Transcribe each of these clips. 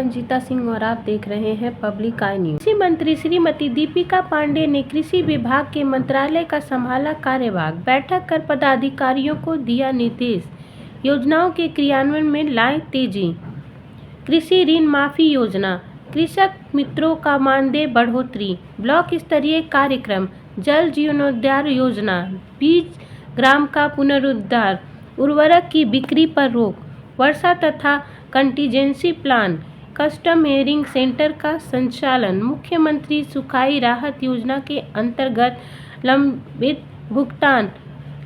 रंजीता सिंह और आप देख रहे हैं पब्लिक आई न्यूज। कृषि मंत्री श्रीमती दीपिका पांडे ने कृषि विभाग के मंत्रालय का संभाला कार्यभार। बैठक कर पदाधिकारियों को दिया निर्देश, योजनाओं के क्रियान्वयन में लाएं तेजी। कृषि ऋण माफी योजना, कृषक मित्रों का मानदेय बढ़ोतरी, ब्लॉक स्तरीय कार्यक्रम, जल जीवनोद्धार योजना, बीज ग्राम का पुनरुद्धार, उर्वरक की बिक्री पर रोक, वर्षा तथा contingency plan, custom hearing centre का संचालन, मुख्यमंत्री सुखाई राहत योजना के अंतर्गत लंबित भुगतान,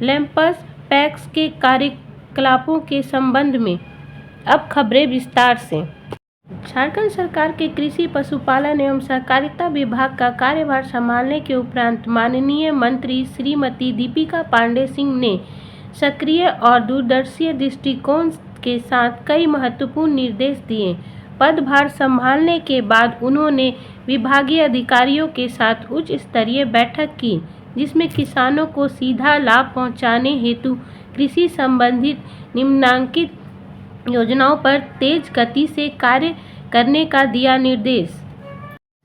लैंपस पैक्स के कार्यकलापों के संबंध में। अब खबरें विस्तार से। झारखंड सरकार के कृषि पशुपालन एवं सहकारिता विभाग का कार्यभार संभालने के उपरांत माननीय मंत्री श्रीमती दीपिका पांडे सिंह ने सक्रिय और दूरदर्शी दृष्टिकोण के साथ कई महत्वपूर्ण निर्देश दिए। पदभार संभालने के बाद उन्होंने विभागीय अधिकारियों के साथ उच्च स्तरीय बैठक की, जिसमें किसानों को सीधा लाभ पहुंचाने हेतु कृषि संबंधित निम्नलिखित योजनाओं पर तेज गति से कार्य करने का दिया निर्देश।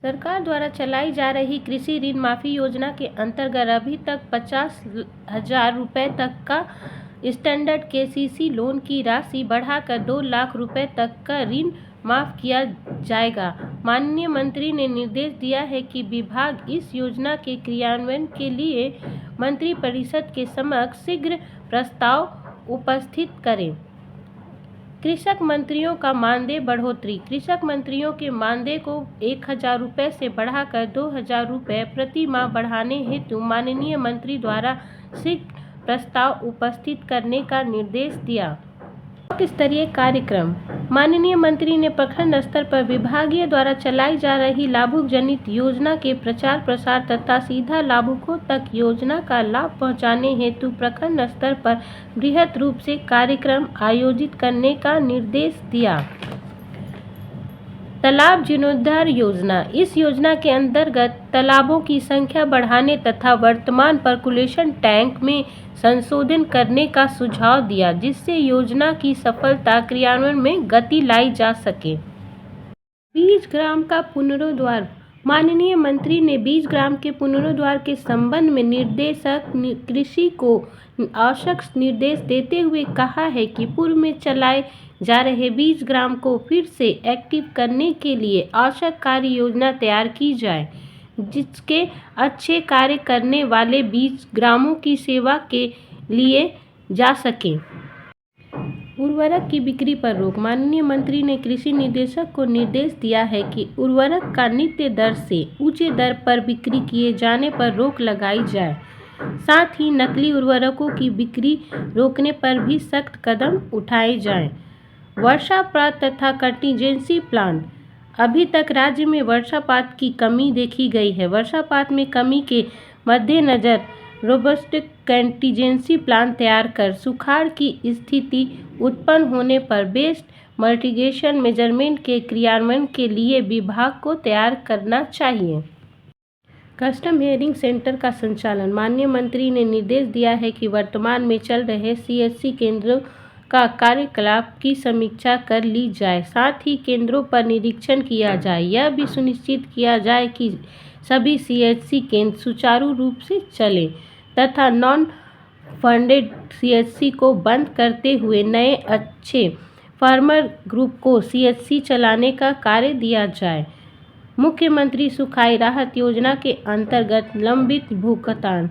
सरकार द्वारा चलाई जा रही कृषि ऋण माफी योजना के अंतर्गत अभी तक 50,000 रुपये तक का स्टैंडर्ड केसीसी लोन की राशि बढ़ाकर 2 लाख रुपए तक का ऋण माफ किया जाएगा। माननीय मंत्री ने निर्देश दिया है कि विभाग इस योजना के क्रियान्वयन के लिए मंत्रिपरिषद के समक्ष शीघ्र प्रस्ताव उपस्थित करें। कृषक मंत्रियों का मानदेय बढ़ोतरी, कृषक मंत्रियों के मानदेय को 1,000 रुपये से बढ़ाकर 2,000 रुपये प्रति माह बढ़ाने हेतु माननीय मंत्री द्वारा शीघ्र प्रस्ताव उपस्थित करने का निर्देश दिया। ब्लॉक स्तरीय कार्यक्रम, माननीय मंत्री ने प्रखंड स्तर पर विभागीय द्वारा चलाई जा रही लाभुक जनित योजना के प्रचार प्रसार तथा सीधा लाभुकों तक योजना का लाभ पहुंचाने हेतु प्रखंड स्तर पर बृहत रूप से कार्यक्रम आयोजित करने का निर्देश दिया। तालाब जीर्णोद्धार योजना, इस योजना के अंतर्गत तालाबों की संख्या बढ़ाने तथा वर्तमान पर्कुलेशन टैंक में संशोधन करने का सुझाव दिया, जिससे योजना की सफलता क्रियान्वयन में गति लाई जा सके। बीज ग्राम का पुनरुद्धार, माननीय मंत्री ने बीज ग्राम के पुनरुद्धार के संबंध में निर्देशक कृषि को आवश्यक निर्देश देते हुए कहा है कि पूर्व में चलाए जा रहे बीज ग्राम को फिर से एक्टिव करने के लिए आवश्यक कार्य योजना तैयार की जाए, जिसके अच्छे कार्य करने वाले बीज ग्रामों की सेवा के लिए जा सके। उर्वरक की बिक्री पर रोक, माननीय मंत्री ने कृषि निदेशक को निर्देश दिया है कि उर्वरक का नित्य दर से ऊंचे दर पर बिक्री किए जाने पर रोक लगाई जाए। साथ ही नकली उर्वरकों की बिक्री रोकने पर भी सख्त कदम उठाए जाएं। वर्षापात तथा कंटीजेंसी प्लान, अभी तक राज्य में वर्षापात की कमी देखी गई है। वर्षापात में कमी के मद्देनजर रोबस्ट कंटीजेंसी प्लान तैयार कर सुखाड़ की स्थिति उत्पन्न होने पर बेस्ट मिटिगेशन मेजरमेंट के क्रियान्वयन के लिए विभाग को तैयार करना चाहिए। कस्टम हेयरिंग सेंटर का संचालन, माननीय मंत्री ने निर्देश दिया है कि वर्तमान में चल रहे सीएचसी केंद्रों का कार्यकलाप की समीक्षा कर ली जाए, साथ ही केंद्रों पर निरीक्षण किया जाए। यह भी सुनिश्चित किया जाए कि सभी सीएचसी केंद्र सुचारू रूप से चलें तथा नॉन फंडेड सीएचसी को बंद करते हुए नए अच्छे फार्मर ग्रुप को सीएचसी चलाने का कार्य दिया जाए। मुख्यमंत्री सुखाई राहत योजना के अंतर्गत लंबित भुगतान,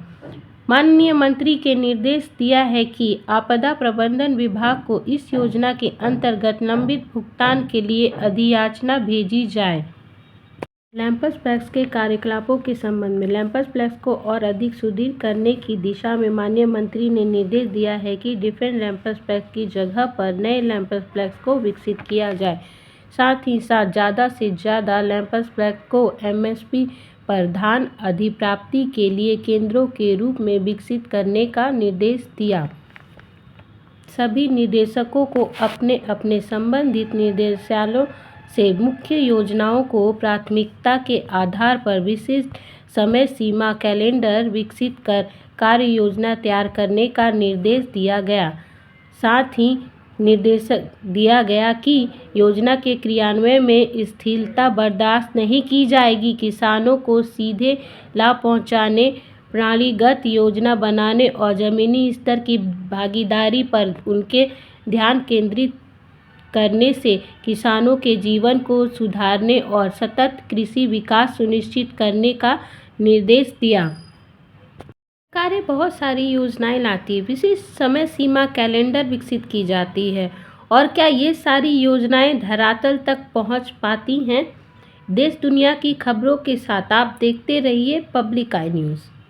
माननीय मंत्री के निर्देश दिया है कि आपदा प्रबंधन विभाग को इस योजना के अंतर्गत लंबित भुगतान के लिए अधियाचना भेजी जाए। लैंपस पैक्स के कार्यकलापों के संबंध में, लैंपस पैक्स को और अधिक सुदृढ़ करने की दिशा में माननीय मंत्री ने निर्देश दिया है कि डिफरेंट लैंपस पैक्स की जगह पर नए लैंपस पैक्स को विकसित किया जाए। साथ ही साथ ज़्यादा से ज़्यादा लैंपस पैक्स को एमएसपी पर धान अधिप्राप्ति के लिए केंद्रों के रूप में विकसित करने का निर्देश दिया। सभी निदेशकों को अपने अपने संबंधित निर्देशालयों से मुख्य योजनाओं को प्राथमिकता के आधार पर विशिष्ट समय सीमा कैलेंडर विकसित कर कार्य योजना तैयार करने का निर्देश दिया गया। साथ ही निर्देश दिया गया कि योजना के क्रियान्वयन में स्थिरता बर्दाश्त नहीं की जाएगी। किसानों को सीधे लाभ पहुंचाने, प्रणालीगत योजना बनाने और जमीनी स्तर की भागीदारी पर उनके ध्यान केंद्रित करने से किसानों के जीवन को सुधारने और सतत कृषि विकास सुनिश्चित करने का निर्देश दिया। सरकारें बहुत सारी योजनाएं लाती है, विशिष्ट समय सीमा कैलेंडर विकसित की जाती है। और क्या ये सारी योजनाएं धरातल तक पहुंच पाती हैं? देश दुनिया की खबरों के साथ आप देखते रहिए पब्लिक आई न्यूज़।